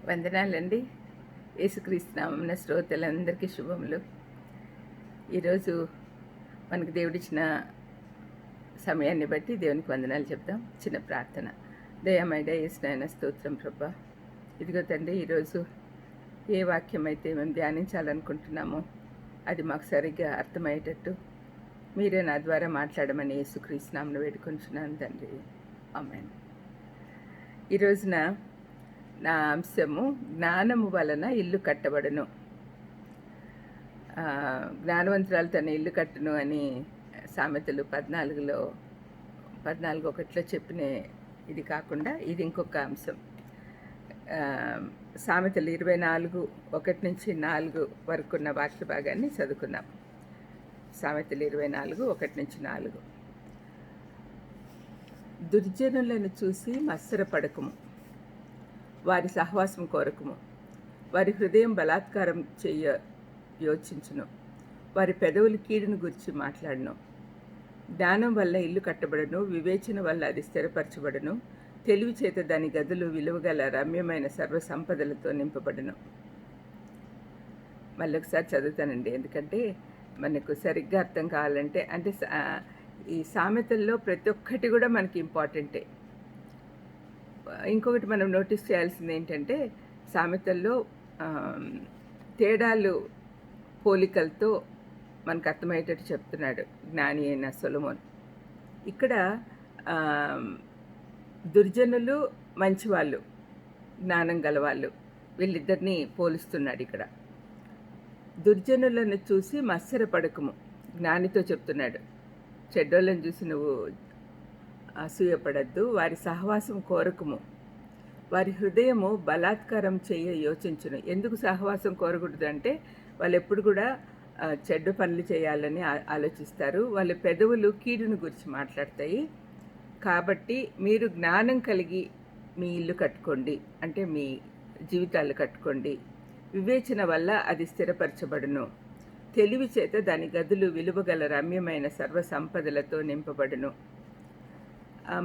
వందనాలండి. యేసుక్రీస్తు నామమున శ్రోతలందరికీ శుభములు. ఈరోజు మనకు దేవుడిచ్చిన సమయాన్ని బట్టి దేవునికి వందనాలు చెప్దాం. చిన్న ప్రార్థన. దయామయుడ యేసునాయన స్తోత్రం ప్రభా. ఇదిగో తండ్రి, ఈరోజు ఏ వాక్యం అయితే మేము ధ్యానించాలనుకుంటున్నామో అది మాకు సరిగ్గా అర్థమయ్యేటట్టు మీరే నా ద్వారా మాట్లాడమని యేసుక్రీస్తు నామమున వేడుకొంచున్నాను తండ్రి. ఆమేన్. ఈ రోజున నా అంశము జ్ఞానము వలన ఇల్లు కట్టబడును. జ్ఞానవంతురాలు తన ఇల్లు కట్టును అని సామెతలు 14:1 చెప్పిన ఇది కాకుండా ఇది ఇంకొక అంశం. సామెతలు 24:1-4 వరకు ఉన్న వాక్య భాగాన్ని చదువుకున్నాం. సామెతలు 24:1-4. దుర్జనులను చూసి మత్సరపడకుము, వారి సహవాసం కోరకుము. వారి హృదయం బలాత్కారం చెయ్య యోచించును, వారి పెదవులు కీడును గురించి మాట్లాడును. జ్ఞానం వల్ల ఇల్లు కట్టబడును, వివేచన వల్ల అది స్థిరపరచబడును. తెలివి చేత దాని గదులు విలువగల రమ్యమైన సర్వ సంపదలతో నింపబడును. మళ్ళీ ఒకసారి చదువుతానండి, ఎందుకంటే మనకు సరిగ్గా అర్థం కావాలంటే. అంటే ఈ సామెతల్లో ప్రతి ఒక్కటి కూడా మనకి ఇంపార్టెంటే. ఇంకొకటి మనం నోటీస్ చేయాల్సింది ఏంటంటే, సామెతల్లో తేడాలు పోలికలతో మనకు అర్థమయ్యేటట్టు చెప్తున్నాడు జ్ఞాని అయిన సొలొమోన్. ఇక్కడ దుర్జనులు మంచివాళ్ళు, జ్ఞానం గలవాళ్ళు, వీళ్ళిద్దరినీ పోలుస్తున్నాడు ఇక్కడ. దుర్జనులను చూసి మత్సరపడకము, జ్ఞానితో చెప్తున్నాడు. చెడ్డోళ్ళని చూసి నువ్వు అసూయపడద్దు, వారి సహవాసం కోరకుము. వారి హృదయము బలాత్కారం చేయ యోచించును. ఎందుకు సహవాసం కోరకూడదు అంటే, వాళ్ళు ఎప్పుడు కూడా చెడ్డ పనులు చేయాలని ఆలోచిస్తారు. వాళ్ళ పెదవులు కీడును గురించి మాట్లాడతాయి. కాబట్టి మీరు జ్ఞానం కలిగి మీ ఇల్లు కట్టుకోండి, అంటే మీ జీవితాలు కట్టుకోండి. వివేచన వల్ల అది స్థిరపరచబడును. తెలివి చేత దాని గదులు విలువగల రమ్యమైన సర్వ సంపదలతో నింపబడును.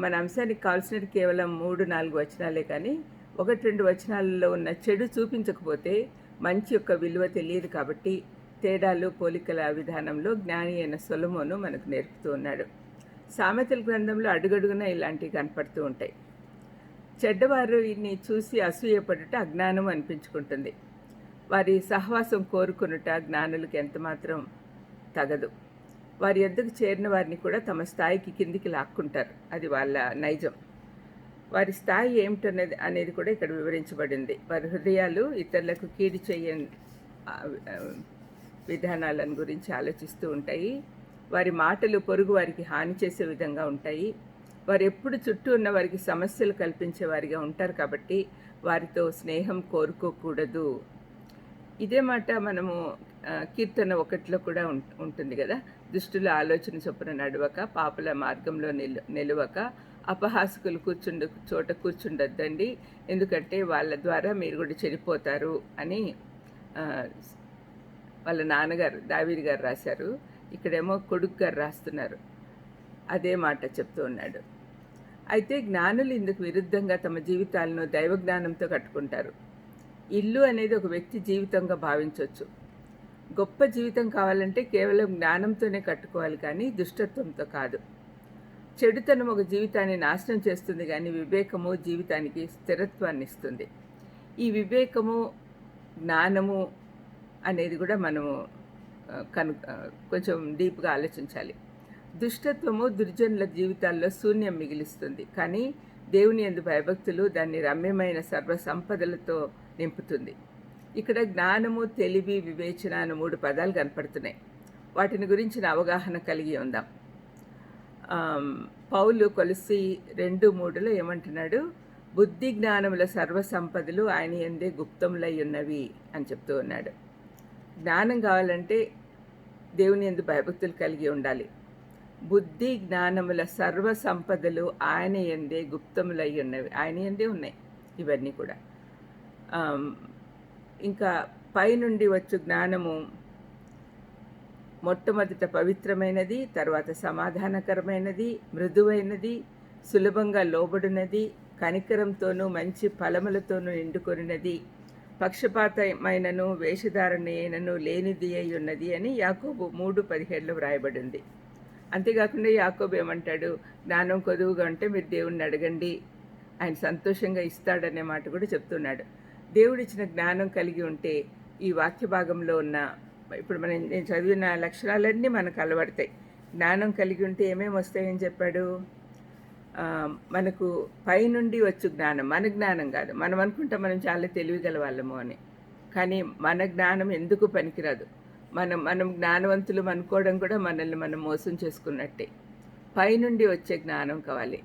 మన అంశానికి కావాల్సినది కేవలం 3-4 వచనాలే, కానీ 1-2 వచనాలలో ఉన్న చెడు చూపించకపోతే మంచి యొక్క విలువ తెలియదు. కాబట్టి తేడాలు పోలికల విధానంలో జ్ఞాని అయిన సొలొమోను మనకు నేర్పుతూ ఉన్నాడు. సామెతల గ్రంథంలో అడుగడుగున ఇలాంటివి కనపడుతూ ఉంటాయి. చెడ్డవారిని చూసి అసూయపడుట అజ్ఞానం అనిపించుకుంటుంది. వారి సహవాసం కోరుకునుట జ్ఞానులకు ఎంతమాత్రం తగదు. వారి యొద్దకు చేరిన వారిని కూడా తమ స్థాయికి కిందికి లాక్కుంటారు. అది వాళ్ళ నైజం. వారి స్థాయి ఏమిటనేది కూడా ఇక్కడ వివరించబడింది. వారి హృదయాలు ఇతరులకు కీడు చేయని విధానాలను గురించి ఆలోచిస్తూ ఉంటాయి. వారి మాటలు పొరుగు వారికి హాని చేసే విధంగా ఉంటాయి. వారు ఎప్పుడు చుట్టూ ఉన్న వారికి సమస్యలు కల్పించే వారిగా ఉంటారు. కాబట్టి వారితో స్నేహం కోరుకోకూడదు. ఇదే మాట మనము కీర్తన 1లో కూడా ఉంటుంది కదా. దుష్టుల ఆలోచన చొప్పున నడవక, పాపుల మార్గంలో నిలవక, అపహాసకులు చోట కూర్చుండొద్దండి, ఎందుకంటే వాళ్ళ ద్వారా మీరు కూడా చెడిపోతారు అని వాళ్ళ నాన్నగారు దావీదు గారు రాశారు. ఇక్కడేమో కొడుకు గారు రాస్తున్నారు. అదే మాట చెప్తూ ఉన్నాడు. అయితే జ్ఞానులు ఇందుకు విరుద్ధంగా తమ జీవితాలను దైవజ్ఞానంతో కట్టుకుంటారు. ఇల్లు అనేది ఒక వ్యక్తి జీవితంగా భావించవచ్చు. గొప్ప జీవితం కావాలంటే కేవలం జ్ఞానంతోనే కట్టుకోవాలి, కానీ దుష్టత్వంతో కాదు. చెడుతనం ఒక జీవితాన్ని నాశనం చేస్తుంది, కానీ వివేకము జీవితానికి స్థిరత్వాన్ని ఇస్తుంది. ఈ వివేకము జ్ఞానము అనేది కూడా మనము కొంచెం డీప్గా ఆలోచించాలి. దుష్టత్వము దుర్జనుల జీవితాల్లో శూన్యం మిగిలిస్తుంది, కానీ దేవుని యందు భయభక్తులు దాన్ని రమ్యమైన సర్వ సంపదలతో నింపుతుంది. ఇక్కడ జ్ఞానము, తెలివి, వివేచన అని 3 పదాలు కనపడుతున్నాయి. వాటిని గురించిన అవగాహన కలిగి ఉందాం. పౌలు కొలస్సీ 2:3లో ఏమంటున్నాడు? బుద్ధి జ్ఞానముల సర్వ సంపదలు ఆయన యందే గుప్తములై ఉన్నవి అని చెప్తూ ఉన్నాడు. జ్ఞానం కావాలంటే దేవుని యందు భయభక్తులు కలిగి ఉండాలి. బుద్ధి జ్ఞానముల సర్వ సంపదలు ఆయన యందే గుప్తములై ఉన్నవి, ఆయన యందే ఉన్నాయి ఇవన్నీ కూడా. ఇంకా పైనుండి వచ్చు జ్ఞానము మొట్టమొదట పవిత్రమైనది, తర్వాత సమాధానకరమైనది, మృదువైనది, సులభంగా లోబడినది, కనికరంతోనూ మంచి ఫలములతోనూ నిండుకొనినది, పక్షపాతమైనను వేషధారణైనను లేనిది అయి ఉన్నది అని యాకోబు 3:17లో వ్రాయబడింది. అంతేకాకుండా యాకోబు ఏమంటాడు, జ్ఞానం కొదువుగా ఉంటే మీరు దేవుణ్ణి అడగండి, ఆయన సంతోషంగా ఇస్తాడనే మాట కూడా చెప్తున్నాడు. దేవుడిచ్చిన జ్ఞానం కలిగి ఉంటే ఈ వాక్య భాగంలో ఉన్న ఇప్పుడు నేను చదివిన లక్షణాలన్నీ మనకు అలవడతాయి. జ్ఞానం కలిగి ఉంటే ఏమేమి వస్తాయని చెప్పాడు? మనకు పైనుండి వచ్చు జ్ఞానం, మన జ్ఞానం కాదు. మనం అనుకుంటాం మనం చాలా తెలివిగల వాళ్ళము అని, కానీ మన జ్ఞానం ఎందుకు పనికిరాదు. మనం జ్ఞానవంతులు అనుకోవడం కూడా మనల్ని మనం మోసం చేసుకున్నట్టే. పైనుండి వచ్చే జ్ఞానం కావాలి,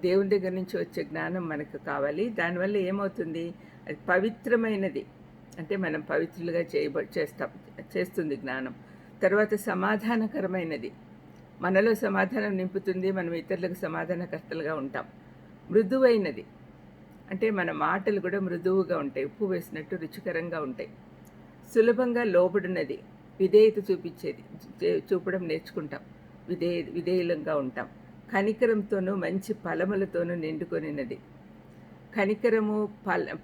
దేవుని దగ్గర నుంచి వచ్చే జ్ఞానం మనకు కావాలి. దానివల్ల ఏమవుతుంది? అది పవిత్రమైనది, అంటే మనం పవిత్రులుగా చేస్తుంది జ్ఞానం. తర్వాత సమాధానకరమైనది, మనలో సమాధానం నింపుతుంది, మనం ఇతరులకు సమాధానకర్తలుగా ఉంటాం. మృదువైనది, అంటే మన మాటలు కూడా మృదువుగా ఉంటాయి, ఉప్పు వేసినట్టు రుచికరంగా ఉంటాయి. సులభంగా లోబడినది, విధేయత చూపడం నేర్చుకుంటాం, విధేయులంగా ఉంటాం. కనికరంతోనూ మంచి ఫలములతోనూ నిండుకొనినది. కనికరము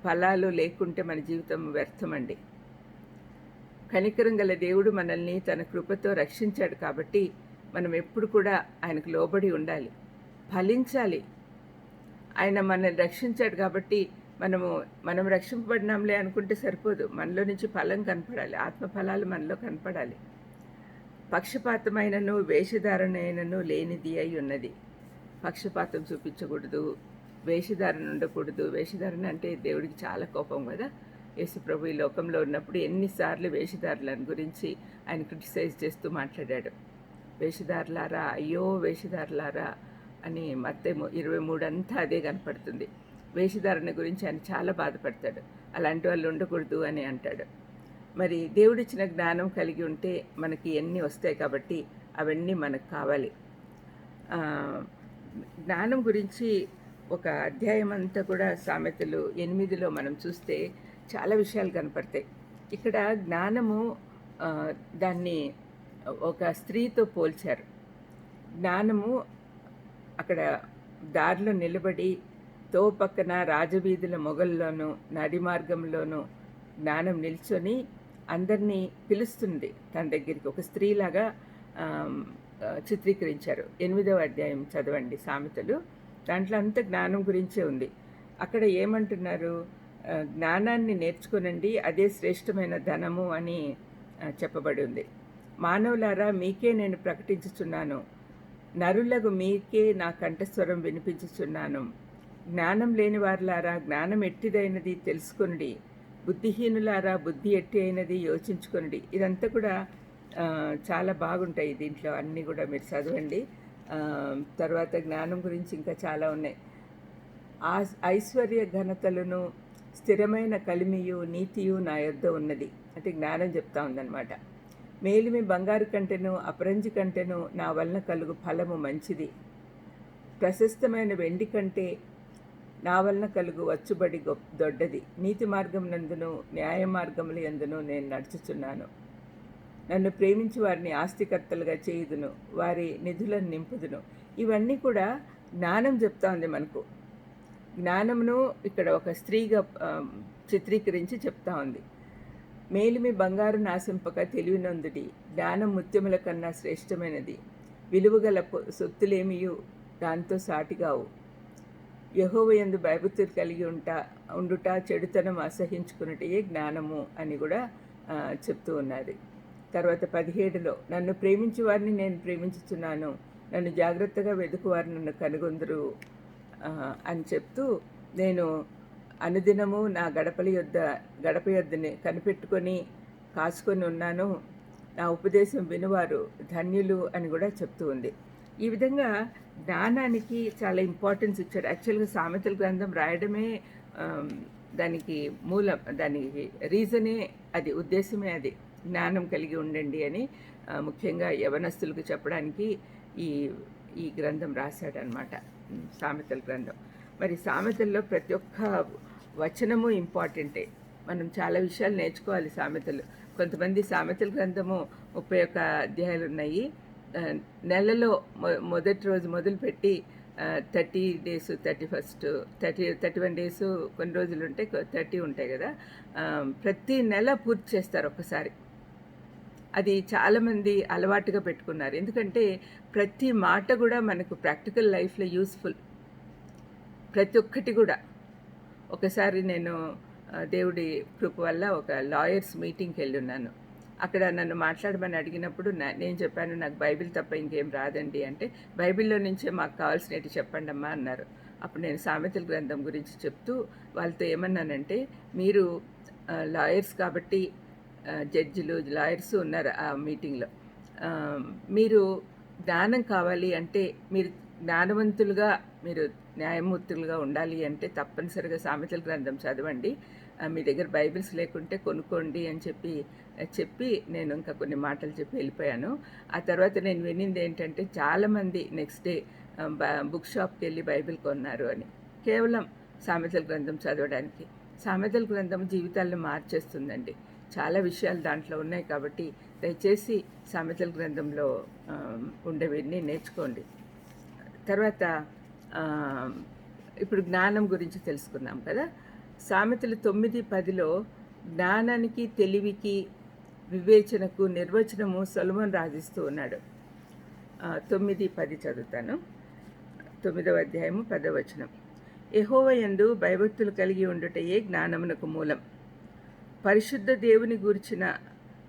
ఫలాలు లేకుంటే మన జీవితం వ్యర్థమండి. కనికరం గల దేవుడు మనల్ని తన కృపతో రక్షించాడు కాబట్టి మనం ఎప్పుడు కూడా ఆయనకు లోబడి ఉండాలి, ఫలించాలి. ఆయన మనల్ని రక్షించాడు కాబట్టి మనం రక్షింపబడినాంలే అనుకుంటే సరిపోదు, మనలో నుంచి ఫలం కనపడాలి, ఆత్మఫలాలు మనలో కనపడాలి. పక్షపాతమైనను వేషధారణైనను లేనిది అయి ఉన్నది. పక్షపాతం చూపించకూడదు, వేషధారణ ఉండకూడదు. వేషధారణ అంటే దేవుడికి చాలా కోపం కదా. యేసు ప్రభు ఈ లోకంలో ఉన్నప్పుడు ఎన్నిసార్లు వేషధారులను గురించి ఆయన క్రిటిసైజ్ చేస్తూ మాట్లాడాడు. వేషధారులారా, అయ్యో వేషధారులారా అని మత్తయి 23 అంతా అదే కనపడుతుంది. వేషధారణ గురించి ఆయన చాలా బాధపడతాడు, అలాంటి వాళ్ళు ఉండకూడదు అని అంటాడు. మరి దేవుడిచ్చిన జ్ఞానం కలిగి ఉంటే మనకి ఎన్ని వస్తాయి కాబట్టి అవన్నీ మనకు కావాలి. జ్ఞానం గురించి ఒక అధ్యాయం అంతా కూడా సామెతలు 8లో మనం చూస్తే చాలా విషయాలు కనపడతాయి. ఇక్కడ జ్ఞానము దాన్ని ఒక స్త్రీతో పోల్చారు. జ్ఞానము అక్కడ దారిలో నిలబడి పక్కన రాజవీధుల మొగల్లోనూ నడి మార్గంలోనూ జ్ఞానం నిల్చొని అందరినీ పిలుస్తుంది తన దగ్గరికి. ఒక స్త్రీలాగా చిత్రీకరించారు. 8వ అధ్యాయం చదవండి సామెతలు, దాంట్లో అంత జ్ఞానం గురించే ఉంది. అక్కడ ఏమంటున్నారు? జ్ఞానాన్ని నేర్చుకోనండి, అదే శ్రేష్టమైన ధనము అని చెప్పబడి ఉంది. మానవులారా, మీకే నేను ప్రకటించుచున్నాను, నరులకు మీకే నా కంఠస్వరం వినిపించుచున్నాను. జ్ఞానం లేని వారులారా, జ్ఞానం ఎట్టిదైనది తెలుసుకొనుడి, బుద్ధిహీనులారా, బుద్ధి ఎట్టి అయినది యోచించుకొనుడి. ఇదంతా కూడా చాలా బాగుంటాయి. దీంట్లో అన్నీ కూడా మీరు చదవండి. తర్వాత జ్ఞానం గురించి ఇంకా చాలా ఉన్నాయి. ఐశ్వర్య ఘనతలను స్థిరమైన కలిమియు నీతియు నా యొద్ద ఉన్నది అంటే జ్ఞానం చెప్తా ఉందన్నమాట. మేలిమి బంగారు కంటెను అపరంజి కంటెను నా వలన కలుగు ఫలము మంచిది. ప్రశస్తమైన వెండి కంటే నా వలన కలుగు వచ్చుబడి దొడ్డది. నీతి మార్గం నందును న్యాయ మార్గముల యందును నేను నడుచుచున్నాను. నన్ను ప్రేమించి వారిని ఆస్తికర్తలుగా చేయుదును, వారి నిధులను నింపుదును. ఇవన్నీ కూడా జ్ఞానం చెప్తా ఉంది మనకు. జ్ఞానమును ఇక్కడ ఒక స్త్రీగా చిత్రీకరించి చెప్తా ఉంది. మేలిమి బంగారు నాశింపక తెలివినందుడి, జ్ఞానం ముత్యముల కన్నా శ్రేష్టమైనది. విలువగల సొత్తులేమియు దాంతో సాటిగావు. యెహోవాయందు భయభక్తులు కలిగి ఉండుట, చెడుతనం అసహించుకున్నటే జ్ఞానము అని కూడా చెప్తూ ఉన్నది. తర్వాత 17లో నన్ను ప్రేమించు వారిని నేను ప్రేమించుచున్నాను, నన్ను జాగ్రత్తగా వెతుకువారు నన్ను కనుగొందురు అని చెప్తూ, నేను అనుదినము నా గడప యొద్దని కనిపెట్టుకొని కాచుకొని ఉన్నాను, నా ఉపదేశం వినువారు ధన్యులు అని కూడా చెప్తూ ఉంది. ఈ విధంగా జ్ఞానానికి చాలా ఇంపార్టెన్స్ ఇచ్చాడు. యాక్చువల్గా సామెతల గ్రంథం రాయడమే దానికి మూలం, దానికి రీజనే అది, ఉద్దేశమే అది. జ్ఞానం కలిగి ఉండండి అని ముఖ్యంగా యవనస్తులకు చెప్పడానికి ఈ గ్రంథం రాశాడనమాట, సామెతల గ్రంథం. మరి సామెతల్లో ప్రతి ఒక్క వచనము ఇంపార్టెంటే. మనం చాలా విషయాలు నేర్చుకోవాలి సామెతలు. కొంతమంది సామెతల గ్రంథము 31 అధ్యాయాలు ఉన్నాయి. నెలలో మొదటి రోజు మొదలుపెట్టి 30 డేస్, 31 డేస్, కొన్ని రోజులు ఉంటాయి, 30 ఉంటాయి కదా. ప్రతి నెల పూర్తి చేస్తారు ఒక్కసారి. అది చాలామంది అలవాటుగా పెట్టుకున్నారు. ఎందుకంటే ప్రతి మాట కూడా మనకు ప్రాక్టికల్ లైఫ్లో యూస్ఫుల్, ప్రతి ఒక్కటి కూడా. ఒకసారి నేను దేవుడి కృప వల్ల ఒక లాయర్స్ మీటింగ్కి వెళ్ళి ఉన్నాను. అక్కడ నన్ను మాట్లాడమని అడిగినప్పుడు నేను చెప్పాను, నాకు బైబిల్ తప్ప ఇంకేం రాదండి అంటే, బైబిల్లో నుంచే మాకు కావాల్సినవి చెప్పండి అమ్మా అన్నారు. అప్పుడు నేను సామెతల గ్రంథం గురించి చెప్తూ వాళ్ళతో ఏమన్నానంటే, మీరు లాయర్స్ కాబట్టి, జడ్జిలు లాయర్స్ ఉన్నారు ఆ మీటింగ్లో, మీరు జ్ఞానం కావాలి అంటే, మీరు జ్ఞానవంతులుగా, మీరు న్యాయమూర్తులుగా ఉండాలి అంటే తప్పనిసరిగా సామెతల గ్రంథం చదవండి, మీ దగ్గర బైబిల్స్ లేకుంటే కొనుక్కోండి అని చెప్పి నేను ఇంకా కొన్ని మాటలు చెప్పి వెళ్ళిపోయాను. ఆ తర్వాత నేను వినింది ఏంటంటే, చాలామంది నెక్స్ట్ డే బుక్ షాప్కి వెళ్ళి బైబిల్ కొన్నారు అని, కేవలం సామెతల గ్రంథం చదవడానికి. సామెతల గ్రంథం జీవితాలను మార్చేస్తుందండి. చాలా విషయాలు దాంట్లో ఉన్నాయి కాబట్టి దయచేసి సామెతల గ్రంథంలో ఉండేవన్నీ నేర్చుకోండి. తర్వాత ఇప్పుడు జ్ఞానం గురించి తెలుసుకున్నాం కదా. సామెతలు 9:10లో జ్ఞానానికి, తెలివికి, వివేచనకు నిర్వచనము సొలొమోను రాజిస్తూ ఉన్నాడు. 9:10 చదువుతాను. 9వ అధ్యాయము 10వ వచనం. యెహోవా యందు భయభక్తులు కలిగి ఉండుటయే జ్ఞానమునకు మూలం, పరిశుద్ధ దేవుని గూర్చిన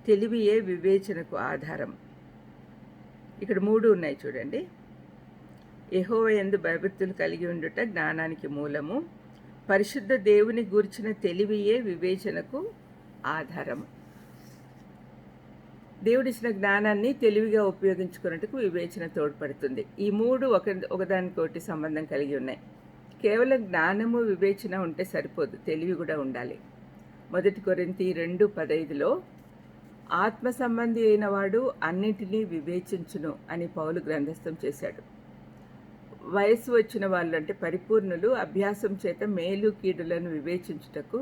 తెలివియే వివేచనకు ఆధారం. ఇక్కడ 3 ఉన్నాయి చూడండి. యెహోవా యందు భయభక్తులు కలిగి ఉండుట జ్ఞానానికి మూలము, పరిశుద్ధ దేవుని గూర్చిన తెలివియే వివేచనకు ఆధారము. దేవుడిచ్చిన జ్ఞానాన్ని తెలివిగా ఉపయోగించుకున్నట్టుకు వివేచన తోడ్పడుతుంది. ఈ 3 ఒకదానికొకటి సంబంధం కలిగి ఉన్నాయి. కేవలం జ్ఞానము, వివేచన ఉంటే సరిపోదు, తెలివి కూడా ఉండాలి. 1 కొరింథీ 2:15లో ఆత్మ సంబంధి అయిన వాడు అన్నిటినీ వివేచించును అని పౌలు గ్రంథస్థం చేశాడు. వయసు వచ్చిన వాళ్ళు అంటే పరిపూర్ణులు అభ్యాసం చేత మేలు కీడులను వివేచించుటకు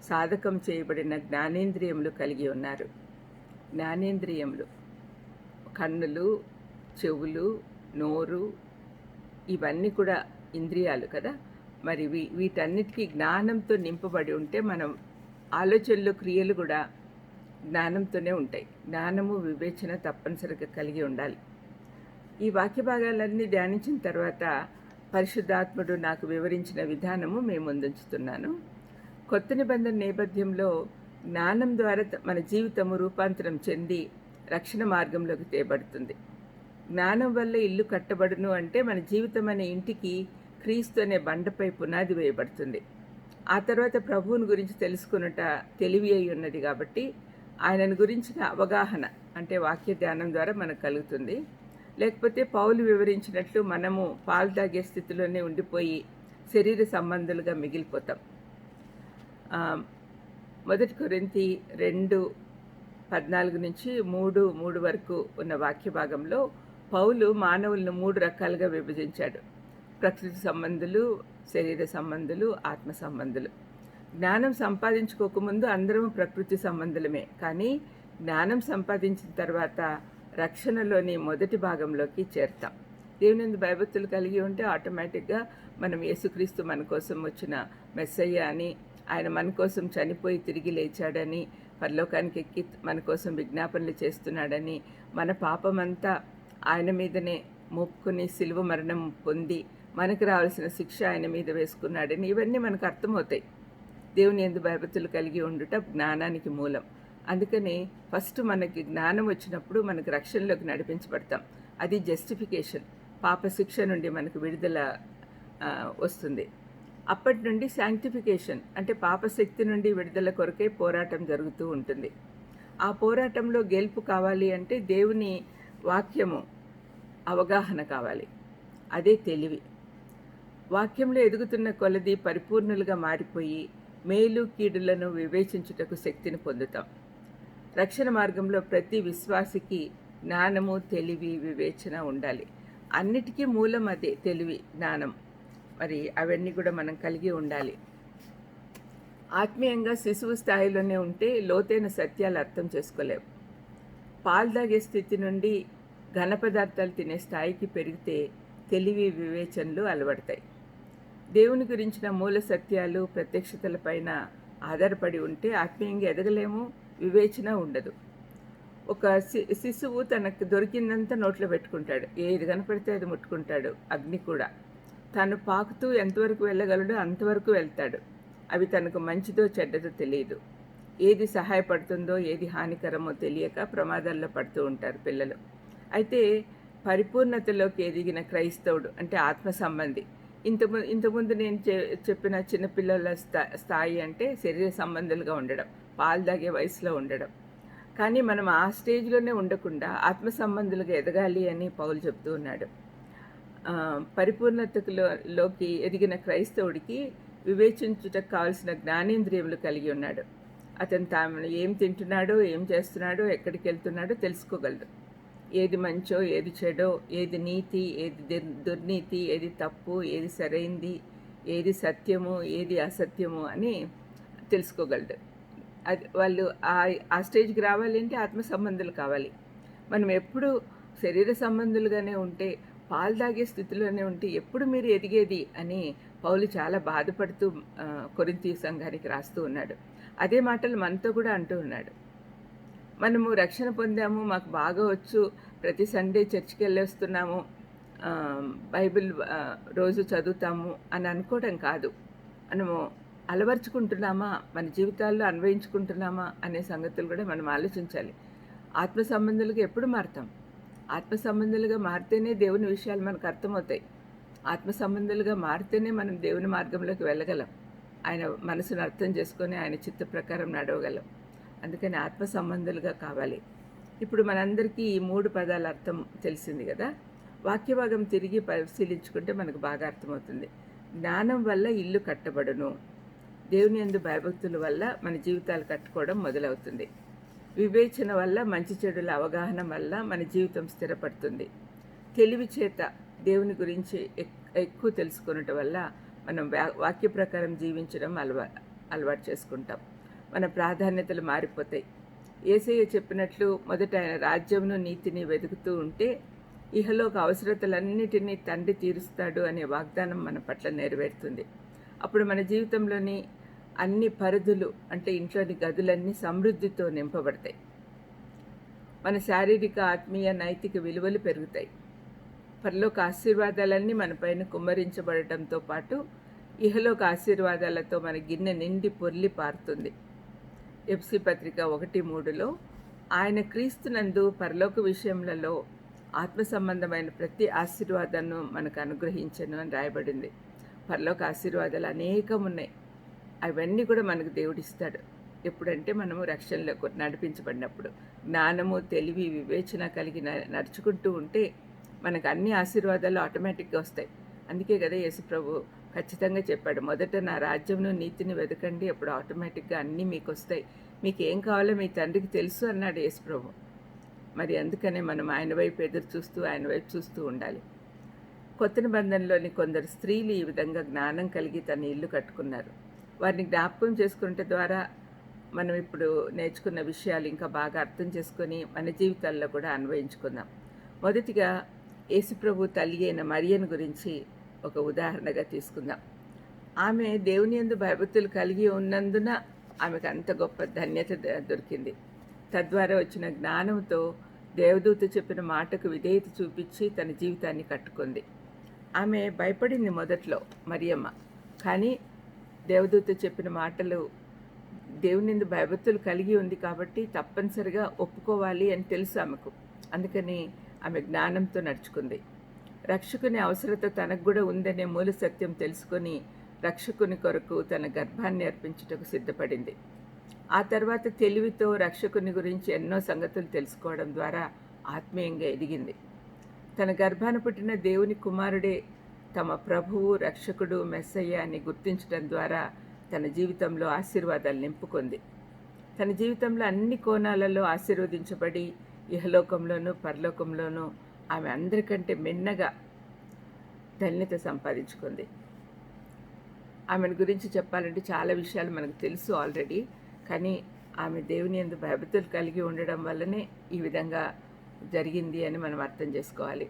సాధకం చేయబడిన జ్ఞానేంద్రియములు కలిగి ఉన్నారు. జ్ఞానేంద్రియములు కన్నులు, చెవులు, నోరు, ఇవన్నీ కూడా ఇంద్రియాలు కదా. మరి వీటన్నిటికీ జ్ఞానంతో నింపబడి ఉంటే మనం ఆలోచనలు, క్రియలు కూడా జ్ఞానంతోనే ఉంటాయి. జ్ఞానము, వివేచన తప్పనిసరిగా కలిగి ఉండాలి. ఈ వాక్య భాగాలన్నీ ధ్యానించిన తర్వాత పరిశుద్ధాత్ముడు నాకు వివరించిన విధానము మేము ముందుంచుతున్నాను. కొత్త నిబంధన నేపథ్యంలో జ్ఞానం ద్వారా మన జీవితము రూపాంతరం చెంది రక్షణ మార్గంలోకి తేబడుతుంది. జ్ఞానం వల్ల ఇల్లు కట్టబడును అంటే మన జీవితం అనే ఇంటికి క్రీస్తు అనే బండపై పునాది వేయబడుతుంది. ఆ తర్వాత ప్రభువుని గురించి తెలుసుకున్నట తెలివి అయి ఉన్నది కాబట్టి ఆయనను గురించిన అవగాహన అంటే వాక్య ధ్యానం ద్వారా మనకు కలుగుతుంది. లేకపోతే పౌలు వివరించినట్లు మనము పాలు తాగే స్థితిలోనే ఉండిపోయి శరీర సంబంధులుగా మిగిలిపోతాం. 1 కొరింథీ 2:14 నుంచి 3:3 వరకు ఉన్న వాక్య భాగంలో పౌలు మానవులను 3 రకాలుగా విభజించాడు. ప్రకృతి సంబంధులు, శరీర సంబంధులు, ఆత్మ సంబంధులు. జ్ఞానం సంపాదించుకోకముందు అందరం ప్రకృతి సంబంధులమే, కానీ జ్ఞానం సంపాదించిన తర్వాత రక్షణలోని మొదటి భాగంలోకి చేరుతాం. దేవుని భయభక్తులు కలిగి ఉంటే ఆటోమేటిక్గా మనం యేసుక్రీస్తు మన కోసం వచ్చిన మెస్సయ్య అని, ఆయన మన కోసం చనిపోయి తిరిగి లేచాడని, పరలోకానికి ఎక్కి మన కోసం విజ్ఞాపనలు చేస్తున్నాడని, మన పాపమంతా ఆయన మీదనే మోపుకొని సిలువ మరణం పొంది మనకు రావాల్సిన శిక్ష ఆయన మీద వేసుకున్నాడని, ఇవన్నీ మనకు అర్థమవుతాయి. దేవుని యందు భయభక్తులు కలిగి ఉండుట జ్ఞానానికి మూలం. అందుకని ఫస్ట్ మనకి జ్ఞానం వచ్చినప్పుడు మనకు రక్షణలోకి నడిపించబడతాం. అది జస్టిఫికేషన్, పాప శిక్ష నుండి మనకు విడుదల వస్తుంది. అప్పటి నుండి శాంక్టిఫికేషన్ అంటే పాపశక్తి నుండి విడుదల కొరకే పోరాటం జరుగుతూ ఉంటుంది. ఆ పోరాటంలో గెలుపు కావాలి అంటే దేవుని వాక్యము అవగాహన కావాలి, అదే తెలివి. వాక్యంలో ఎదుగుతున్న కొలది పరిపూర్ణులుగా మారిపోయి మేలు కీడులను వివేచించుటకు శక్తిని పొందుతాం. రక్షణ మార్గంలో ప్రతి విశ్వాసికి జ్ఞానము, తెలివి, వివేచన ఉండాలి. అన్నిటికీ మూలం అదే తెలివి, జ్ఞానం. మరి అవన్నీ కూడా మనం కలిగి ఉండాలి. ఆత్మీయంగా శిశువు స్థాయిలోనే ఉంటే లోతైన సత్యాలు అర్థం చేసుకోలేము. పాలు తాగే స్థితి నుండి ఘన పదార్థాలు తినే స్థాయికి పెరిగితే తెలివి వివేచనలు అలవడతాయి. దేవుని గురించిన మూల సత్యాలు ప్రత్యక్షతలపైన ఆధారపడి ఉంటే ఆత్మీయంగా ఎదగలేము, వివేచన ఉండదు. ఒక శిశువు తనకు దొరికిందంతా నోట్లో పెట్టుకుంటాడు, ఏది కనపడితే అది ముట్టుకుంటాడు. అగ్ని కూడా తను పాకుతూ ఎంతవరకు వెళ్ళగలడో అంతవరకు వెళ్తాడు. అవి తనకు మంచిదో చెడ్డదో తెలియదు. ఏది సహాయపడుతుందో ఏది హానికరమో తెలియక ప్రమాదాల్లో పడుతూ ఉంటారు పిల్లలు. అయితే పరిపూర్ణతలోకి ఎదిగిన క్రైస్తవుడు అంటే ఆత్మ సంబంధి, ఇంతకుముందు నేను చెప్పిన చిన్నపిల్లల స్థాయి అంటే శరీర సంబంధులుగా ఉండడం, పాలు తాగే వయసులో ఉండడం. కానీ మనం ఆ స్టేజ్లోనే ఉండకుండా ఆత్మ సంబంధులుగా ఎదగాలి అని పౌలు చెప్తూ ఉన్నాడు. పరిపూర్ణతలోకి ఎదిగిన క్రైస్తవుడికి వివేచించుటకు కావలసిన జ్ఞానేంద్రియములు కలిగి ఉన్నాడు. అతను తాను ఏం తింటున్నాడో, ఏం చేస్తున్నాడో, ఎక్కడికి వెళ్తున్నాడో తెలుసుకోగలడు. ఏది మంచో, ఏది చెడో, ఏది నీతి, ఏది దుర్నీతి, ఏది తప్పు, ఏది సరైంది, ఏది సత్యము, ఏది అసత్యము అని తెలుసుకోగలడు. అది వాళ్ళు ఆ స్టేజ్కి రావాలి అంటే ఆత్మ సంబంధులు కావాలి. మనం ఎప్పుడు శరీర సంబంధులుగానే ఉంటే, పాలు తాగే స్థితిలోనే ఉంటే ఎప్పుడు మీరు ఎదిగేది అని పౌలు చాలా బాధపడుతూ కొరింథీ సంఘానికి రాస్తూ ఉన్నాడు. అదే మాటలు మనతో కూడా అంటూ ఉన్నాడు. మనము రక్షణ పొందాము, మాకు బాగా వచ్చు, ప్రతి సండే చర్చికి వెళ్ళేస్తున్నాము, బైబిల్ రోజు చదువుతాము అని అనుకోవడం కాదు. మనము అలవర్చుకుంటున్నామా, మన జీవితాల్లో అన్వయించుకుంటున్నామా అనే సంగతులు కూడా మనం ఆలోచించాలి. ఆత్మ సంబంధులుగా ఎప్పుడు మారుతాం? ఆత్మ సంబంధులుగా మారితేనే దేవుని విషయాలు మనకు అర్థమవుతాయి. ఆత్మ సంబంధులుగా మారితేనే మనం దేవుని మార్గంలోకి వెళ్ళగలం. ఆయన మనసును అర్థం చేసుకొని ఆయన చిత్త ప్రకారం నడవగలం. అందుకని ఆత్మ సంబంధులుగా కావాలి. ఇప్పుడు మనందరికీ ఈ 3 పదాల అర్థం తెలిసింది కదా. వాక్యభాగం తిరిగి పరిశీలించుకుంటే మనకు బాగా అర్థమవుతుంది. జ్ఞానం వల్ల ఇల్లు కట్టబడును. దేవుని యందు భయభక్తుల వల్ల మన జీవితాలు కట్టుకోవడం మొదలవుతుంది. వివేచన వల్ల మంచి చెడుల అవగాహన వల్ల మన జీవితం స్థిరపడుతుంది. తెలివి చేత దేవుని గురించి ఎక్కువ తెలుసుకున్నట వల్ల మనం వాక్య ప్రకారం జీవించడం అలవాటు చేసుకుంటాం. మన ప్రాధాన్యతలు మారిపోతాయి. యేసయ్య చెప్పినట్లు మొదట ఆయన రాజ్యమును నీతిని వెతుకుతూ ఉంటే ఇహలోక అవసరతలన్నిటినీ తండ్రి తీరుస్తాడు అనే వాగ్దానం మన పట్ల నెరవేరుతుంది. అప్పుడు మన జీవితంలోని అన్ని పరిధులు అంటే ఇంట్లోని గదులన్నీ సమృద్ధితో నింపబడతాయి. మన శారీరక, ఆత్మీయ, నైతిక విలువలు పెరుగుతాయి. పరలోక ఆశీర్వాదాలన్నీ మన పైన కుమ్మరించబడటంతో పాటు ఇహలోక ఆశీర్వాదాలతో మన గిన్నె నిండి పొర్లి పారుతుంది. ఎఫ్సీ పత్రిక 1:3లో ఆయన క్రీస్తునందు పరలోక విషయములలో ఆత్మ సంబంధమైన ప్రతి ఆశీర్వాదాన్ని మనకు అనుగ్రహించను అని రాయబడింది. పరలోక ఆశీర్వాదాలు అనేకం ఉన్నాయి. అవన్నీ కూడా మనకు దేవుడిస్తాడు. ఎప్పుడంటే మనము రక్షణలోకి నడిపించబడినప్పుడు. జ్ఞానము, తెలివి, వివేచన కలిగి నడుచుకుంటూ ఉంటే మనకు అన్ని ఆశీర్వాదాలు ఆటోమేటిక్గా వస్తాయి. అందుకే కదా యేసు ప్రభు ఖచ్చితంగా చెప్పాడు, మొదట నా రాజ్యంను నీతిని వెతకండి, అప్పుడు ఆటోమేటిక్గా అన్నీ మీకు వస్తాయి. మీకు ఏం కావాలో మీ తండ్రికి తెలుసు అన్నాడు యేసు ప్రభు. మరి అందుకనే మనం ఆయన వైపు ఎదురు చూస్తూ ఆయన వైపు చూస్తూ ఉండాలి. కొత్త నిబంధనలోని కొందరు స్త్రీలు ఈ విధంగా జ్ఞానం కలిగి తన ఇల్లు కట్టుకున్నారు. వారిని జ్ఞాపకం చేసుకునే ద్వారా మనం ఇప్పుడు నేర్చుకున్న విషయాలు ఇంకా బాగా అర్థం చేసుకొని మన జీవితాల్లో కూడా అన్వయించుకుందాం. మొదటిగా యేసుప్రభు తల్లి అయిన మరియను గురించి ఒక ఉదాహరణగా తీసుకుందాం. ఆమె దేవుని యందు భయభక్తులు కలిగి ఉన్నందున ఆమెకు అంత గొప్ప ధన్యత దొరికింది. తద్వారా వచ్చిన జ్ఞానంతో దేవదూత చెప్పిన మాటకు విధేయత చూపించి తన జీవితాన్ని కట్టుకుంది. ఆమె భయపడింది మొదట్లో మరియమ్మ, కానీ దేవదూత చెప్పిన మాటలు దేవుని యందు భయభక్తులు కలిగి ఉంది కాబట్టి తప్పనిసరిగా ఒప్పుకోవాలి అని తెలుసు ఆమెకు. అందుకని ఆమె జ్ఞానంతో నడుచుకుంది. రక్షకుని అవసరత తనకు కూడా ఉందనే మూల సత్యం తెలుసుకొని రక్షకుని కొరకు తన గర్భాన్ని అర్పించుటకు సిద్ధపడింది. ఆ తర్వాత తెలివితో రక్షకుని గురించి ఎన్నో సంగతులు తెలుసుకోవడం ద్వారా ఆత్మీయంగా ఎదిగింది. తన గర్భాన పుట్టిన దేవుని కుమారుడే తమ ప్రభువు, రక్షకుడు, మెస్సయ్య అని గుర్తించడం ద్వారా తన జీవితంలో ఆశీర్వాదాలు నింపుకుంది. తన జీవితంలో అన్ని కోణాలలో ఆశీర్వదించబడి ఇహలోకంలోనూ పరలోకంలోనూ ఆమె అందరికంటే మిన్నగా ధన్యత సంపాదించుకుంది. ఆమెను గురించి చెప్పాలంటే చాలా విషయాలు మనకు తెలుసు ఆల్రెడీ, కానీ ఆమె దేవుని యందు భయభక్తులు కలిగి ఉండడం వల్లనే ఈ విధంగా జరిగింది అని మనం అర్థం చేసుకోవాలి.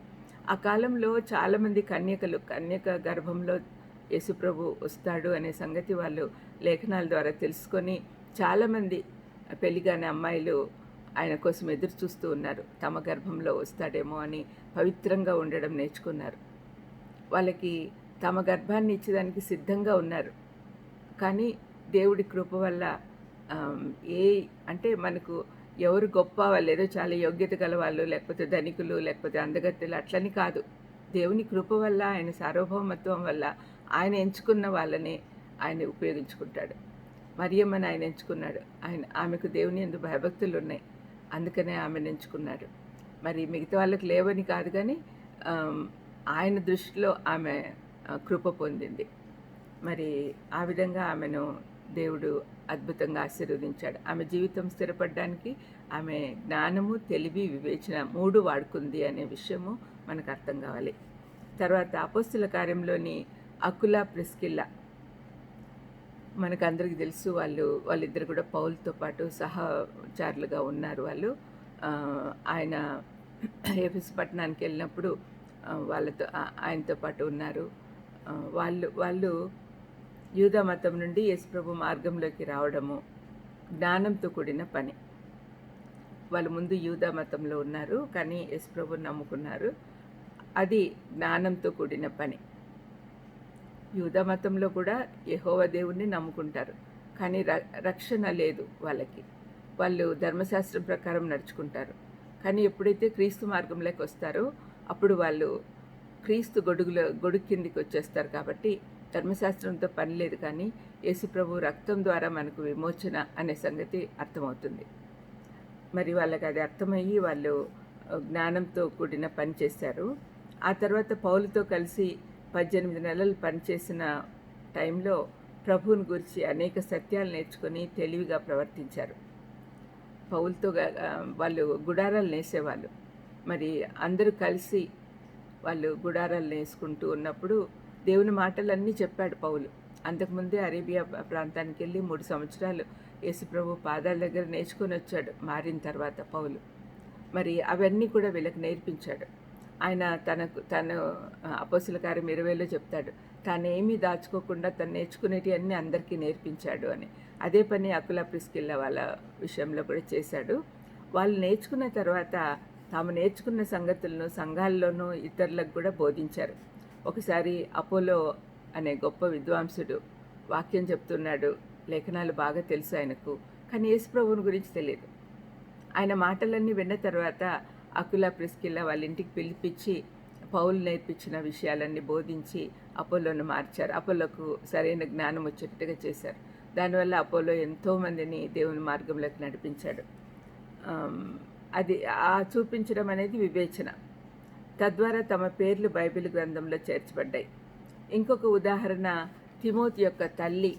ఆ కాలంలో చాలామంది కన్యక గర్భంలో యేసుప్రభు వస్తాడు అనే సంగతి వాళ్ళు లేఖనాల ద్వారా తెలుసుకొని చాలామంది పెళ్లిగాని అమ్మాయిలు ఆయన కోసం ఎదురు చూస్తూ ఉన్నారు. తమ గర్భంలో వస్తాడేమో అని పవిత్రంగా ఉండడం నేర్చుకున్నారు. వాళ్ళకి తమ గర్భాన్ని ఇచ్చేదానికి సిద్ధంగా ఉన్నారు. కానీ దేవుడి కృప వల్ల ఆహ్, ఏ అంటే మనకు ఎవరు గొప్ప వాళ్ళేదో చాలా యోగ్యత గలవాళ్ళు, లేకపోతే ధనికులు, లేకపోతే అందగత్తెలు అట్లని కాదు. దేవుని కృప వల్ల, ఆయన సార్వభౌమత్వం వల్ల ఆయన ఎంచుకున్న వాళ్ళని ఆయన ఉపయోగించుకుంటాడు. మరియమ్మని ఆయన ఎంచుకున్నాడు. ఆమెకు దేవుని యందు భయభక్తులున్నాయి. అందుకనే ఆమెను ఎంచుకున్నాడు. మరి మిగతా వాళ్ళకి లేవని కాదు గానీ ఆయన దృష్టిలో ఆమె కృప పొందింది. మరి ఆ విధంగా ఆమెను దేవుడు అద్భుతంగా ఆశీర్వదించాడు. ఆమె జీవితం స్థిరపడడానికి ఆమె జ్ఞానము, తెలివి, వివేచన 3 వాడుకుంది అనే విషయము మనకు అర్థం కావాలి. తర్వాత అపోస్తుల కార్యంలోని అకుల, ప్రిస్కిల్ల మనకందరికీ తెలుసు. వాళ్ళిద్దరు కూడా పౌలుతో పాటు సహచారులుగా ఉన్నారు వాళ్ళు. ఆయన ఎఫెసు పట్టణానికి వెళ్ళినప్పుడు ఆయనతో పాటు ఉన్నారు. వాళ్ళు యూదా మతం నుండి యేసుప్రభు మార్గంలోకి రావడము జ్ఞానంతో కూడిన పని. వాళ్ళు ముందు యూదా మతంలో ఉన్నారు, కానీ యేసుప్రభుని నమ్ముకున్నారు. అది జ్ఞానంతో కూడిన పని. యూదా మతంలో కూడా యెహోవా దేవుణ్ణి నమ్ముకుంటారు, కానీ రక్షణ లేదు వాళ్ళకి. వాళ్ళు ధర్మశాస్త్రం ప్రకారం నడుచుకుంటారు. కానీ ఎప్పుడైతే క్రీస్తు మార్గంలోకి వస్తారో అప్పుడు వాళ్ళు క్రీస్తు గొడుగు కిందికి వచ్చేస్తారు. కాబట్టి ధర్మశాస్త్రంతో పని లేదు, కానీ యేసుప్రభు రక్తం ద్వారా మనకు విమోచన అనే సంగతి అర్థమవుతుంది. మరి వాళ్ళకి అది అర్థమయ్యి వాళ్ళు జ్ఞానంతో కూడిన పని చేశారు. ఆ తర్వాత పౌలుతో కలిసి 18 నెలలు పనిచేసిన టైంలో ప్రభువుని గురించి అనేక సత్యాలు నేర్చుకొని తెలివిగా ప్రవర్తించారు. పౌలుతో వాళ్ళు గుడారాలు నేసేవాళ్ళు. మరి అందరూ కలిసి వాళ్ళు గుడారాలు నేసుకుంటూ ఉన్నప్పుడు దేవుని మాటలన్నీ చెప్పాడు పౌలు. అంతకుముందే అరేబియా ప్రాంతానికి వెళ్ళి 3 సంవత్సరాలు యేసుప్రభు పాదాల దగ్గర నేర్చుకొని వచ్చాడు మారిన తర్వాత పౌలు. మరి అవన్నీ కూడా వీళ్ళకి నేర్పించాడు. ఆయన తను అపోస్తుల కార్యం 20లో చెప్తాడు, తానేమీ దాచుకోకుండా తను నేర్చుకునేటి అన్నీ అందరికీ నేర్పించాడు అని. అదే పని అకుల, ప్రిస్కిల్ల వాళ్ళ విషయంలో కూడా చేశాడు. వాళ్ళు నేర్చుకున్న తర్వాత తాము నేర్చుకున్న సంగతులను సంఘాల్లోనూ ఇతరులకు కూడా బోధించారు. ఒకసారి అపోలో అనే గొప్ప విద్వాంసుడు వాక్యం చెప్తున్నాడు, లేఖనాలు బాగా తెలుసు ఆయనకు, కానీ యేసుప్రభువుని గురించి తెలియదు. ఆయన మాటలన్నీ విన్న తర్వాత అకుల, ప్రిస్కిల్ల వాళ్ళ ఇంటికి పిలిపించి పౌలు నేర్పించిన విషయాలన్నీ బోధించి అపోలోను మార్చారు. అపోలోకు సరైన జ్ఞానం వచ్చేటట్టుగా చేశారు. దానివల్ల అపోలో ఎంతోమందిని దేవుని మార్గంలోకి నడిపించాడు. అది చూపించడం అనేది వివేచన. తద్వారా తమ పేర్లు బైబిల్ గ్రంథంలో చేర్చబడ్డాయి. ఇంకొక ఉదాహరణ తిమోతి యొక్క తల్లి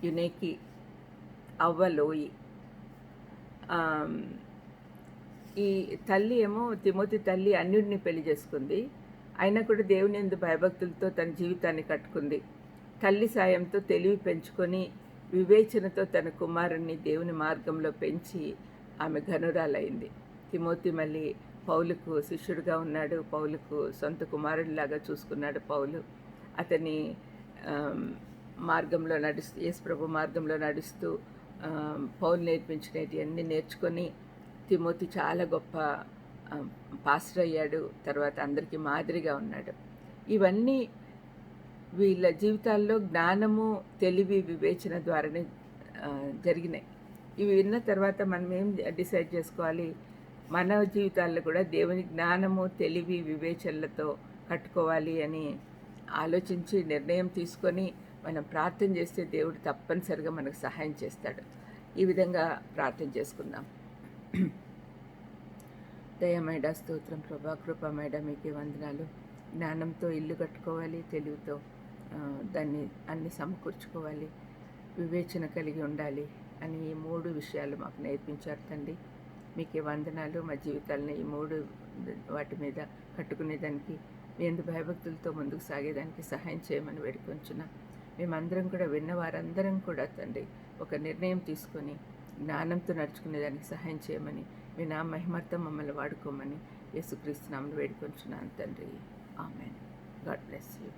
యునేకి, అవ్వ లోయి. ఈ తల్లి ఏమో తిమోతి తల్లి అన్యుడిని పెళ్లి చేసుకుంది. అయినా కూడా దేవుని యందు భయభక్తులతో తన జీవితాన్ని కట్టుకుంది. తల్లి సాయంతో తెలివి పెంచుకొని వివేచనతో తన కుమారుణ్ణి దేవుని మార్గంలో పెంచి ఆమె ఘనురాలైంది. తిమోతి మళ్ళీ పౌలుకు శిష్యుడిగా ఉన్నాడు. పౌలుకు సొంత కుమారుడిలాగా చూసుకున్నాడు పౌలు. అతని మార్గంలో నడుస్తూ, యేసుప్రభు మార్గంలో నడుస్తూ పౌలు నేర్పించినవి అన్నీ నేర్చుకొని తిమోతి చాలా గొప్ప పాస్టర్ అయ్యాడు. తర్వాత అందరికీ మాదిరిగా ఉన్నాడు. ఇవన్నీ వీళ్ళ జీవితాల్లో జ్ఞానము, తెలివి, వివేచన ద్వారానే జరిగినాయి. ఇవి విన్న తర్వాత మనం ఏం డిసైడ్ చేసుకోవాలి? మన జీవితాల్లో కూడా దేవుని జ్ఞానము, తెలివి, వివేచనలతో కట్టుకోవాలి అని ఆలోచించి నిర్ణయం తీసుకొని మనం ప్రార్థన చేస్తే దేవుడు తప్పనిసరిగా మనకు సహాయం చేస్తాడు. ఈ విధంగా ప్రార్థన చేసుకుందాం. దయమైడ స్తోత్రం ప్రభా, కృపమైడ మీకే వందనాలు. జ్ఞానంతో ఇల్లు కట్టుకోవాలి, తెలివితో దాన్ని అన్ని సమకూర్చుకోవాలి, వివేచన కలిగి ఉండాలి అని ఈ 3 విషయాలు మాకు నేర్పించారు తండ్రి. మీకే వందనాలు. మా జీవితాలని ఈ 3 వాటి మీద కట్టుకునేదానికి, మీ యందు భయభక్తులతో ముందుకు సాగేదానికి సహాయం చేయమని వేడుకొంచున్నాం. మేమందరం కూడా విన్న వారందరం కూడా తండ్రి ఒక నిర్ణయం తీసుకొని జ్ఞానంతో నడుచుకునేదానికి సహాయం చేయమని, మీ నా మహిమార్థం మమ్మల్ని వాడుకోమని యేసుక్రీస్తు నామమున వేడుకొంచున్నాను తండ్రి. ఆమెన్. God bless you.